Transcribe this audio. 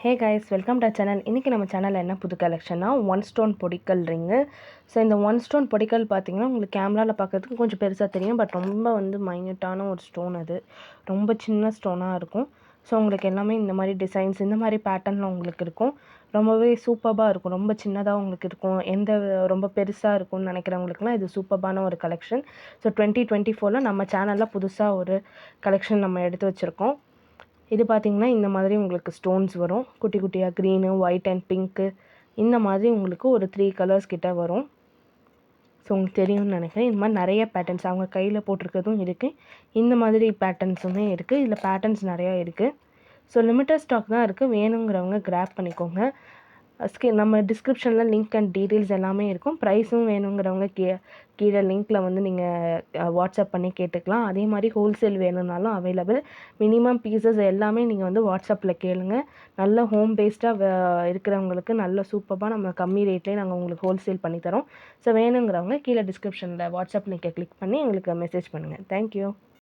Hey guys, welcome to channel. இன்றைக்கி நம்ம சேனலில் என்ன புது கலெக்ஷன்னா ஒன் ஸ்டோன் பொடிக்கல் ரிங்கு. ஸோ இந்த ஒன் ஸ்டோன் பொடிக்கல் பார்த்திங்கன்னா உங்களுக்கு கேமராவில் பார்க்குறதுக்கு கொஞ்சம் பெருசாக தெரியும். பட் ரொம்ப மைன்யூட்டான ஒரு ஸ்டோன். அது ரொம்ப சின்ன ஸ்டோனாக இருக்கும். ஸோ உங்களுக்கு எல்லாமே இந்த மாதிரி டிசைன்ஸ், இந்த மாதிரி பேட்டர்னில் உங்களுக்கு இருக்கும். ரொம்பவே சூப்பராக இருக்கும். ரொம்ப சின்னதாக உங்களுக்கு இருக்கும். ரொம்ப பெருசாக இருக்கும்னு நினைக்கிறவங்களுக்குலாம் இது சூப்பரான ஒரு கலெக்ஷன். ஸோ 2024 நம்ம சேனலில் புதுசாக ஒரு கலெக்ஷன் நம்ம எடுத்து வச்சுருக்கோம். இது பார்த்திங்கன்னா இந்த மாதிரி உங்களுக்கு ஸ்டோன்ஸ் வரும். குட்டி குட்டியாக க்ரீனு, ஒயிட் அண்ட் பிங்க்கு, இந்த மாதிரி உங்களுக்கு ஒரு 3 கலர்ஸ் கிட்ட வரும். ஸோ உங்களுக்கு தெரியும்னு நினைக்கிறேன். இந்த மாதிரி நிறைய பேட்டர்ன்ஸ் அவங்க கையில் போட்டிருக்கிறதும் இருக்குது. இந்த மாதிரி பேட்டர்ன்ஸுமே இருக்குது. இதில் பேட்டர்ன்ஸ் நிறையா இருக்குது. ஸோ லிமிட்டட் ஸ்டாக் தான் இருக்குது. வேணுங்கிறவங்க கிராப் பண்ணிக்கோங்க. நம்ம டிஸ்கிரிப்ஷனில் லிங்க் அண்ட் டீட்டெயில்ஸ் எல்லாமே இருக்கும். ப்ரைஸும் வேணுங்கிறவங்க கீழே லிங்க்கில் நீங்கள் வாட்ஸ்அப் பண்ணி கேட்டுக்கலாம். அதே மாதிரி ஹோல்சேல் வேணும்னாலும் அவைலபிள். மினிமம் பீசஸ் எல்லாமே நீங்கள் வாட்ஸ்அப்பில் கேளுங்க. நல்ல ஹோம் பேஸ்டாக இருக்கிறவங்களுக்கு நல்ல சூப்பராக நம்ம கம்மி ரேட்லேயே நாங்கள் உங்களுக்கு ஹோல்சேல் பண்ணித்தரோம். ஸோ வேணுங்கிறவங்க கீழே டிஸ்கிரிப்ஷனில் வாட்ஸ்அப் லிங்கை கிளிக் பண்ணி எங்களுக்கு மெசேஜ் பண்ணுங்கள். தேங்க்யூ.